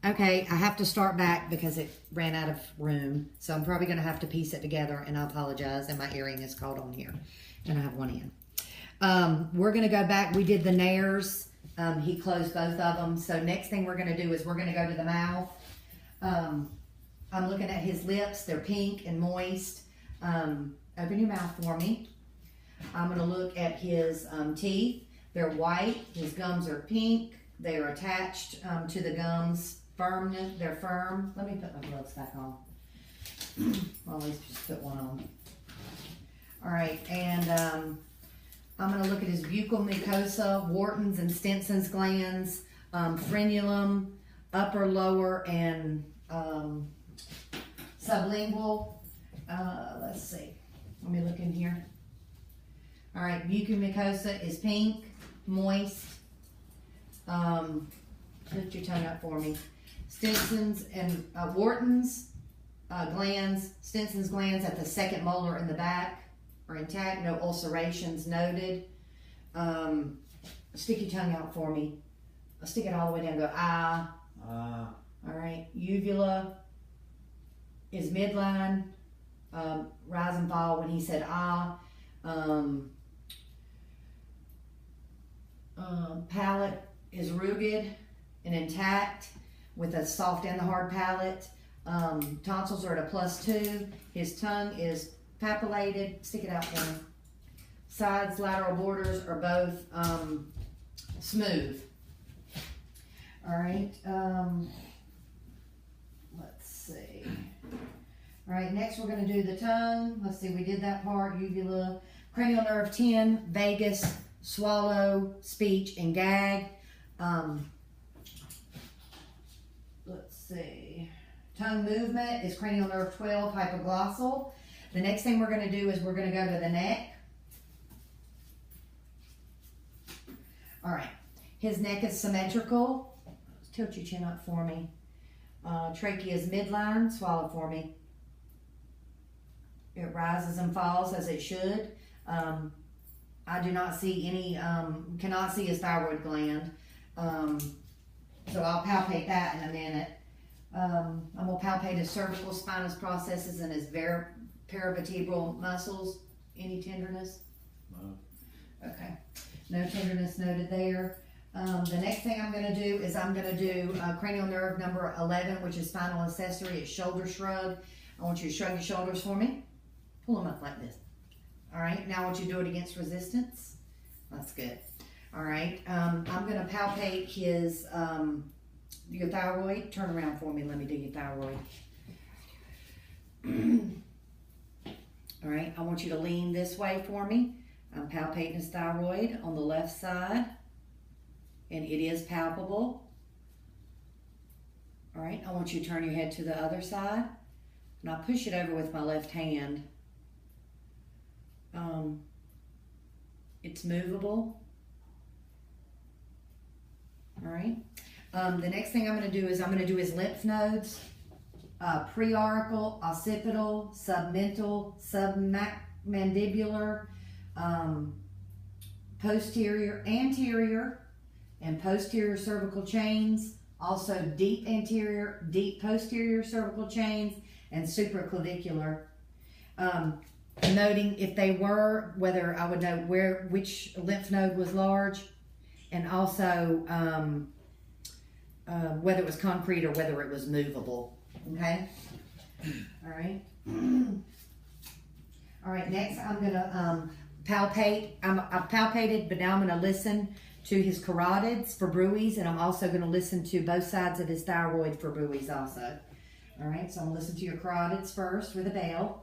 Okay, I have to start back because it ran out of room. So I'm probably going to have to piece it together, and I apologize. And my earring is caught on here, and I have one in. We're going to go back. We did the nares. He closed both of them. So next thing we're going to do is we're going to go to the mouth. I'm looking at his lips. They're pink and moist. Open your mouth for me. I'm going to look at his teeth. They're white. His gums are pink. They are attached to the gums. Firmness. They're firm. Let me put my gloves back on. I'll at least just put one on. All right, and I'm going to look at his buccal mucosa, Wharton's and Stinson's glands, frenulum, upper, lower, and sublingual. Let's see. Let me look in here. All right, buccal mucosa is pink, moist. Lift your tongue up for me. Stinson's and Wharton's glands, Stinson's glands at the second molar in the back are intact. No ulcerations noted. Stick your tongue out for me. I'll stick it all the way down. Go ah. All right. Uvula is midline. Rise and fall when he said ah. Palate is rugged and intact with a soft and the hard palate. Tonsils are at a +2. His tongue is papillated. Stick it out for me. Sides, lateral borders are both smooth. All right. Let's see. All right, next we're going to do the tongue. Let's see, we did that part. Uvula, cranial nerve 10, vagus, swallow, speech, and gag. Let's see. Tongue movement is cranial nerve 12, hypoglossal. The next thing we're going to do is we're going to go to the neck. All right. His neck is symmetrical. Tilt your chin up for me. Trachea is midline. Swallow for me. It rises and falls as it should. I do not see any, cannot see his thyroid gland. So I'll palpate that in a minute. I'm going to palpate his cervical spinous processes and his paravertebral muscles. Any tenderness? No. Okay. No tenderness noted there. The next thing I'm going to do is I'm going to do cranial nerve number 11, which is spinal accessory. It's shoulder shrug. I want you to shrug your shoulders for me. Pull them up like this. All right. Now I want you to do it against resistance. That's good. All right. I'm going to palpate his your thyroid. Turn around for me. Let me do your thyroid. All right. I want you to lean this way for me. I'm palpating his thyroid on the left side, and it is palpable. All right, I want you to turn your head to the other side, and I'll push it over with my left hand. It's movable. All right. The next thing I'm going to do is I'm going to do his lymph nodes, preauricle, occipital, submental, submandibular, posterior, anterior, and posterior cervical chains, also deep anterior, deep posterior cervical chains, and supraclavicular. Noting if they were, whether I would know which lymph node was large, and also whether it was concrete or whether it was movable. Okay? All right. All right, next I'm going to palpate. I've palpated, but now I'm going to listen to his carotids for bruits, and I'm also going to listen to both sides of his thyroid for bruits also. All right, so I'm going to listen to your carotids first with a bell.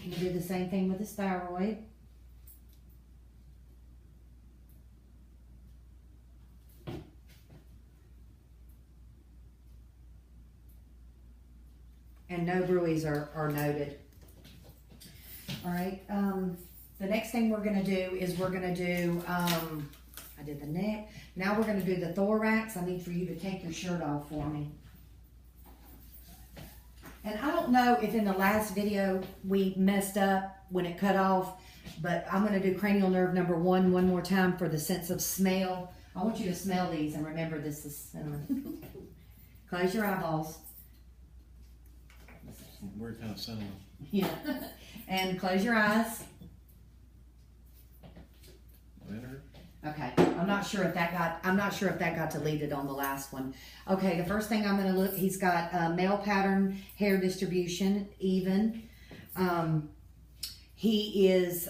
I'm going to do the same thing with his thyroid. And no bruits are noted. All right. The next thing we're going to do is we're going to do, I did the neck. Now we're going to do the thorax. I need for you to take your shirt off for me. And I don't don't know if in the last video we messed up when it cut off, but I'm going to do cranial nerve number one more time for the sense of smell. I want you to smell these and remember this is cinnamon. Close your eyeballs. Weird kind of cinnamon. Yeah. And close your eyes. Vinegar? Okay. I'm not sure if that got deleted on the last one. Okay, the first thing I'm going to look, he's got male pattern hair distribution, even. He is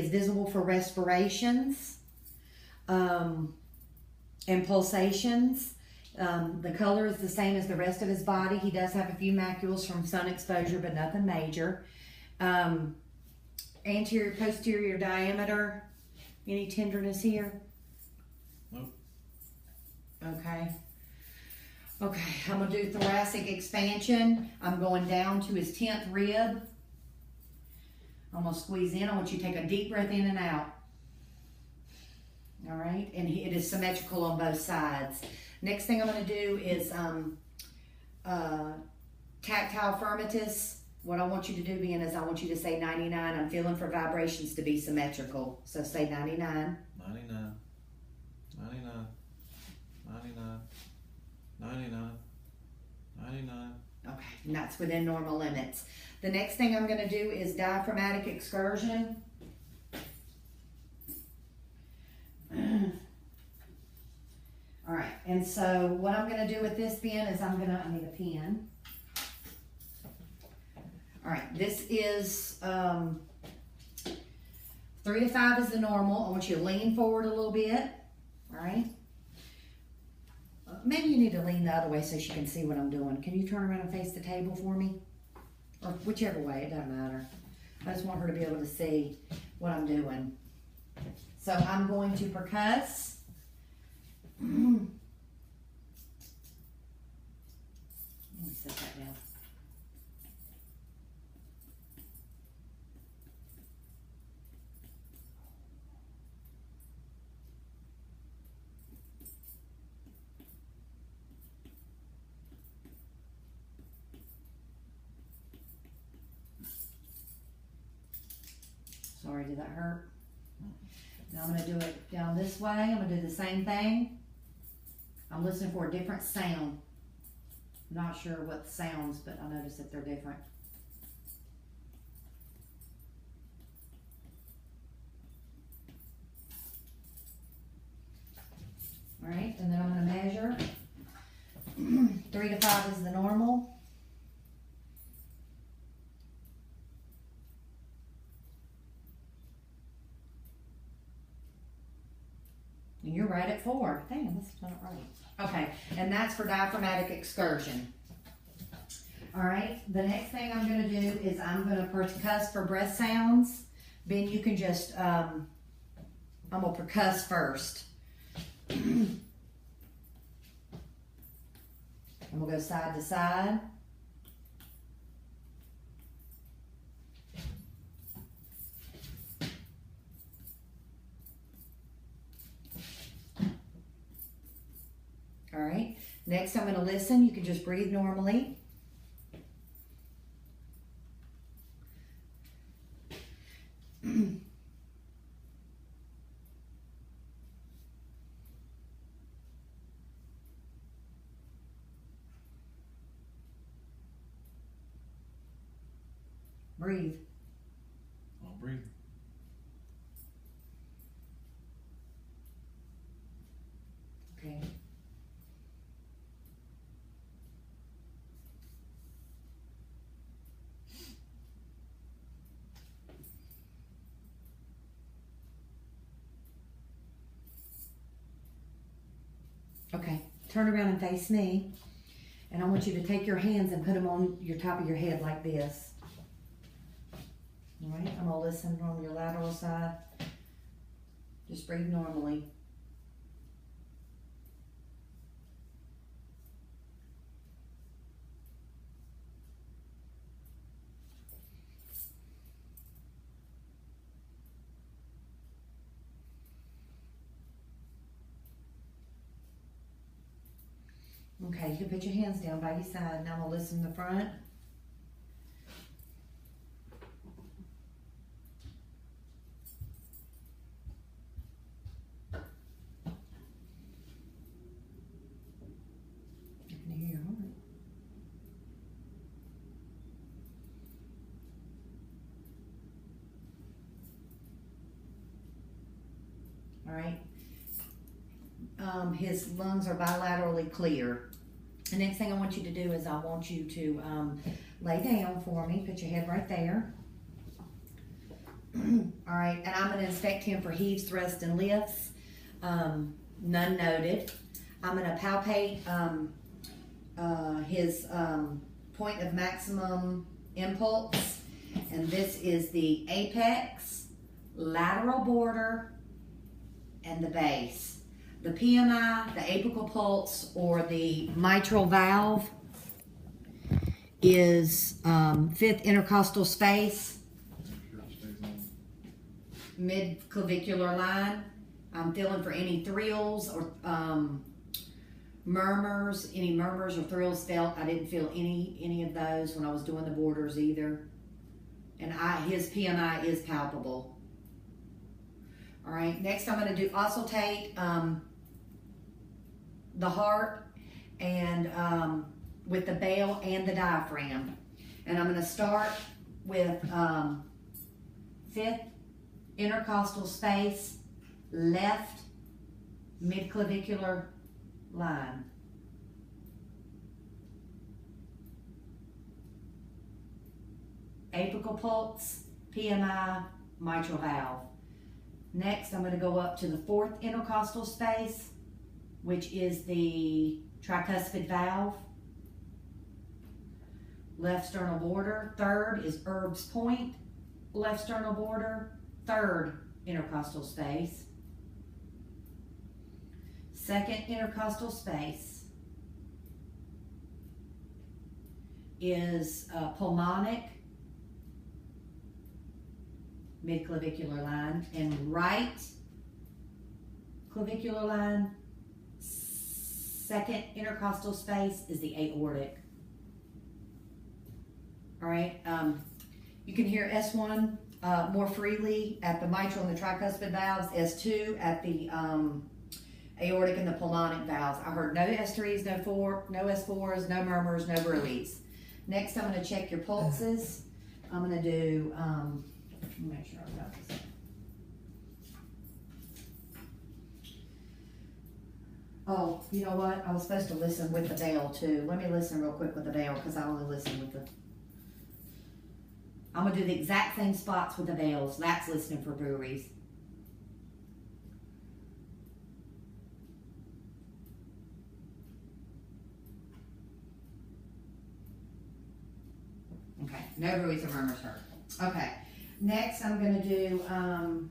visible for respirations and pulsations. The color is the same as the rest of his body. He does have a few macules from sun exposure, but nothing major. Anterior, posterior diameter. Any tenderness here? Nope. Okay. Okay, I'm going to do thoracic expansion. I'm going down to his 10th rib. I'm going to squeeze in. I want you to take a deep breath in and out. All right, and it is symmetrical on both sides. Next thing I'm going to do is tactile firmitus. What I want you to do, Ben, is I want you to say 99. I'm feeling for vibrations to be symmetrical. So say 99. 99. 99. 99. 99. 99. Okay, and that's within normal limits. The next thing I'm going to do is diaphragmatic excursion. All right, and so what I'm going to do with this, Ben, is I need a pen. All right, this is 3 to 5 is the normal. I want you to lean forward a little bit. All right. Maybe you need to lean the other way so she can see what I'm doing. Can you turn around and face the table for me? Or whichever way, it doesn't matter. I just want her to be able to see what I'm doing. So I'm going to percuss. Let me set that down. Sorry, did that hurt? Now I'm going to do it down this way. I'm going to do the same thing. I'm listening for a different sound. I'm not sure what sounds, but I noticed that they're different. All right, and then I'm going to measure. 3 to 5 is the normal. And you're right at 4. Damn, that's not right. Okay, and that's for diaphragmatic excursion. All right, the next thing I'm going to do is I'm going to percuss for breath sounds. Ben, you can just, I'm going to percuss first. And we'll go side to side. All right, next I'm going to listen. You can just breathe normally. Breathe. I'll breathe. Okay. Okay, turn around and face me. And I want you to take your hands and put them on your top of your head like this. All right, I'm gonna listen on your lateral side. Just breathe normally. Okay, you can put your hands down by your side. Now I'm gonna listen in the front. All right. His lungs are bilaterally clear. The next thing I want you to do is I want you to lay down for me. Put your head right there. All right, and I'm going to inspect him for heaves, thrusts, and lifts. None noted. I'm going to palpate his point of maximum impulse, and this is the apex, lateral border, and the base. The PMI, the apical pulse, or the mitral valve is fifth intercostal space, mid-clavicular line. I'm feeling for any thrills or murmurs. Any murmurs or thrills felt. I didn't feel any of those when I was doing the borders either. And his PMI is palpable. All right, next I'm going to do auscultate the heart and with the bell and the diaphragm. And I'm going to start with fifth intercostal space, left midclavicular line. Apical pulse, PMI, mitral valve. Next, I'm going to go up to the fourth intercostal space, which is the tricuspid valve. Left sternal border. Third is Erb's point, left sternal border. Third intercostal space. Second intercostal space is pulmonic, midclavicular line, and right clavicular line. Second intercostal space is the aortic. All right, you can hear S1 more freely at the mitral and the tricuspid valves, S2 at the aortic and the pulmonic valves. I heard no S3s, no S4s, no murmurs, no bruits. Next, I'm going to check your pulses. I'm going to do, let me make sure I got this. Oh, you know what? I was supposed to listen with the bell too. Let me listen real quick with the bell because I only listen with the... I'm going to do the exact same spots with the bells. That's listening for breweries. Okay, no bruits or murmurs heard. Okay, next I'm going to do, I'm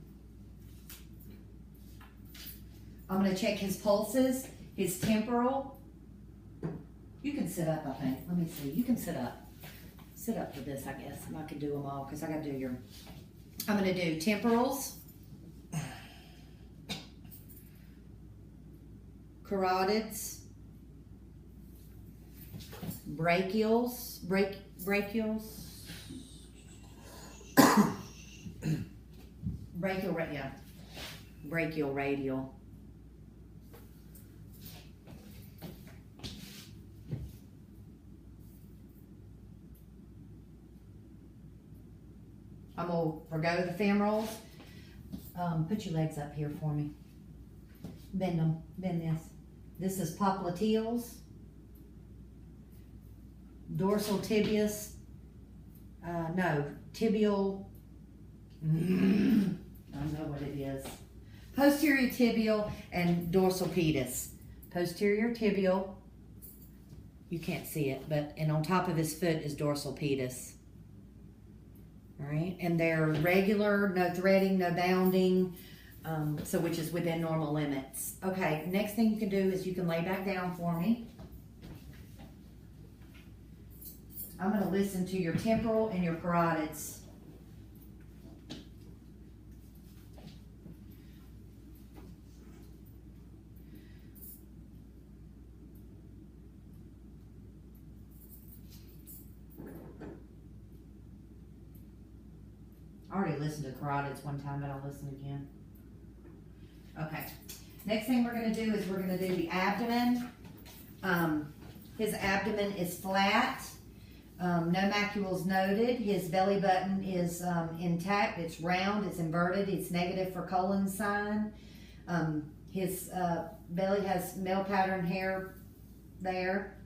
going to check his pulses, his temporal. You can sit up, I think. Let me see. You can sit up. Sit up for this, I guess. And I can do them all because I got to do your... I'm going to do temporals, carotids, brachials, brachial, yeah, brachial radial. I'm going to forgo the femorals. Put your legs up here for me. Bend them. Bend this. This is popliteals. Dorsal tibius. Tibial. I don't know what it is. Posterior tibial and dorsal pedis. Posterior tibial. You can't see it, and on top of his foot is dorsal pedis. All right, and they're regular, no threading, no bounding, so which is within normal limits. Okay, next thing you can do is you can lay back down for me. I'm going to listen to your temporal and your carotids. I already listened to carotids one time, but I'll listen again. Okay. Next thing we're going to do is we're going to do the abdomen. His abdomen is flat. No macules noted. His belly button is intact. It's round. It's inverted. It's negative for colon sign. His belly has male pattern hair there.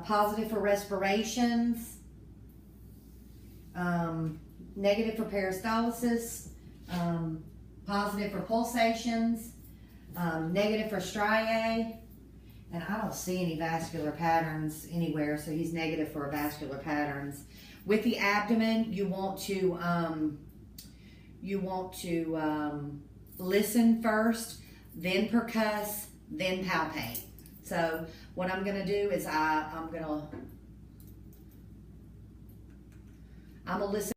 Positive for respirations. Negative for peristalsis. Positive for pulsations. Negative for striae. And I don't see any vascular patterns anywhere, so he's negative for vascular patterns. With the abdomen, you want to listen first, then percuss, then palpate. So what I'm gonna do is I'm gonna listen